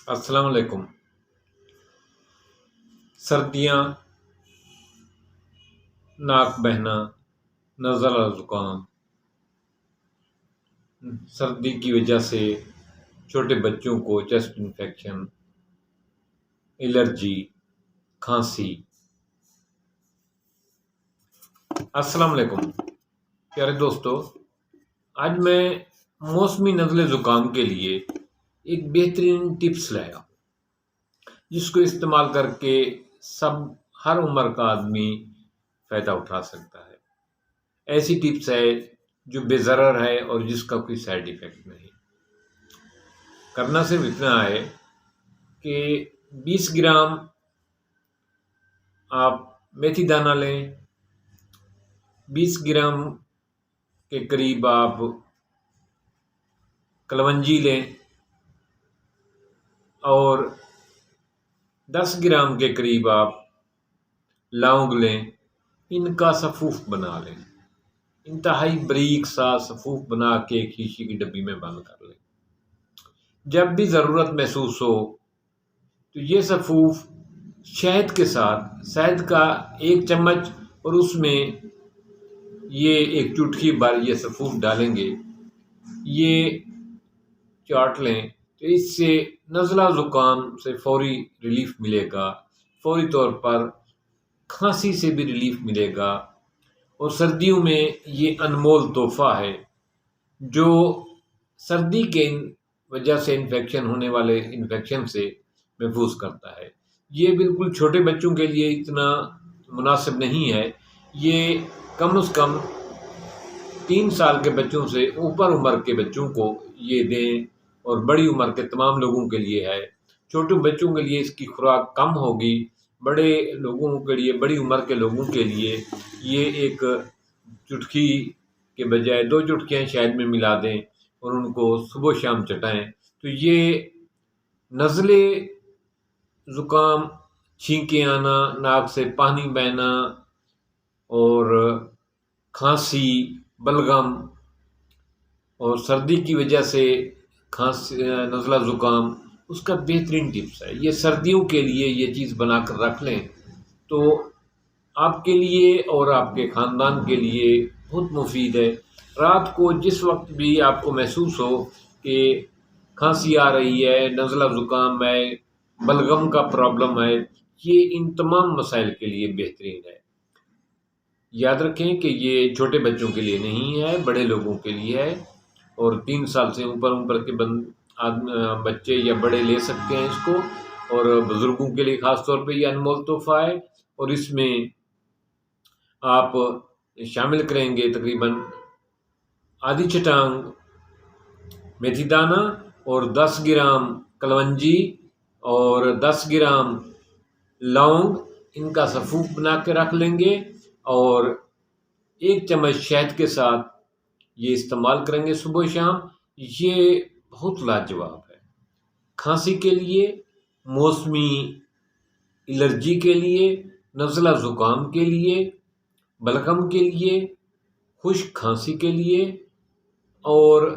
السلام علیکم۔ سردیاں، ناک بہنا، نزلہ زکام، سردی کی وجہ سے چھوٹے بچوں کو چیسٹ انفیکشن، الرجی، کھانسی۔ السلام علیکم پیارے دوستو، آج میں موسمی نزلہ زکام کے لیے ایک بہترین ٹپس لایا جس کو استعمال کر کے ہر عمر کا آدمی فائدہ اٹھا سکتا ہے۔ ایسی ٹپس ہے جو بے ضرر ہے اور جس کا کوئی سائیڈ ایفیکٹ نہیں۔ کرنا صرف اتنا ہے کہ 20 گرام آپ میتھی دانہ لیں، 20 گرام کے قریب آپ کلونجی لیں اور 10 گرام کے قریب آپ لونگ لیں۔ ان کا سفوف بنا لیں، انتہائی باریک سا سفوف بنا کے ایک شیشے کی ڈبی میں بند کر لیں۔ جب بھی ضرورت محسوس ہو تو یہ سفوف شہد کے ساتھ، شہد کا 1 چمچ اور اس میں یہ 1 چٹکی بھر یہ سفوف ڈالیں گے، یہ چاٹ لیں تو اس سے نزلہ زکام سے فوری ریلیف ملے گا، فوری طور پر کھانسی سے بھی ریلیف ملے گا۔ اور سردیوں میں یہ انمول تحفہ ہے جو سردی کے وجہ سے انفیکشن ہونے والے انفیکشن سے محفوظ کرتا ہے۔ یہ بالکل چھوٹے بچوں کے لیے اتنا مناسب نہیں ہے، یہ کم از کم 3 سال کے بچوں سے اوپر عمر کے بچوں کو یہ دیں، اور بڑی عمر کے تمام لوگوں کے لیے ہے۔ چھوٹے بچوں کے لیے اس کی خوراک کم ہوگی، بڑے لوگوں کے لیے، بڑی عمر کے لوگوں کے لیے یہ 1 چٹکی کے بجائے 2 چٹکیاں شہد میں ملا دیں اور ان کو صبح شام چٹائیں تو یہ نزلے زکام، چھینکیں آنا، ناک سے پانی بہنا اور کھانسی، بلغم اور سردی کی وجہ سے نزلہ زکام، اس کا بہترین ٹپس ہے۔ یہ سردیوں کے لیے یہ چیز بنا کر رکھ لیں تو آپ کے لیے اور آپ کے خاندان کے لیے بہت مفید ہے۔ رات کو جس وقت بھی آپ کو محسوس ہو کہ کھانسی آ رہی ہے، نزلہ زکام ہے، بلغم کا پرابلم ہے، یہ ان تمام مسائل کے لیے بہترین ہے۔ یاد رکھیں کہ یہ چھوٹے بچوں کے لیے نہیں ہے، بڑے لوگوں کے لیے ہے، اور 3 سال سے اوپر کے بچے یا بڑے لے سکتے ہیں اس کو، اور بزرگوں کے لیے خاص طور پہ یہ انمول تحفہ ہے۔ اور اس میں آپ شامل کریں گے تقریباً آدھی چٹانگ میتھی دانہ اور 10 گرام کلونجی اور 10 گرام لونگ، ان کا سفوف بنا کے رکھ لیں گے اور 1 چمچ شہد کے ساتھ یہ استعمال کریں گے صبح شام۔ یہ بہت لاجواب ہے کھانسی کے لیے، موسمی الرجی کے لیے، نزلہ زکام کے لیے، بلغم کے لیے، خشک کھانسی کے لیے اور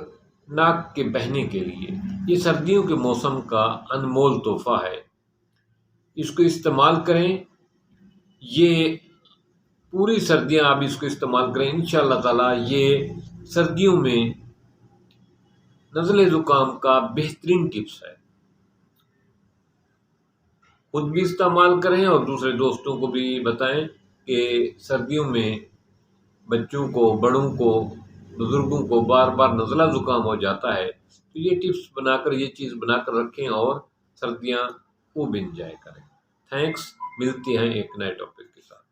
ناک کے بہنے کے لیے۔ یہ سردیوں کے موسم کا انمول تحفہ ہے، اس کو استعمال کریں۔ یہ پوری سردیاں آپ اس کو استعمال کریں، انشاءاللہ تعالی یہ سردیوں میں نزلہ زکام کا بہترین ٹپس ہے۔ خود بھی استعمال کریں اور دوسرے دوستوں کو بھی بتائیں کہ سردیوں میں بچوں کو، بڑوں کو، بزرگوں کو بار بار نزلہ زکام ہو جاتا ہے تو یہ ٹپس بنا کر، یہ چیز بنا کر رکھیں اور سردیاں خوب انجوائے کریں۔ تھینکس، ملتے ہیں ایک نئے ٹاپک کے ساتھ۔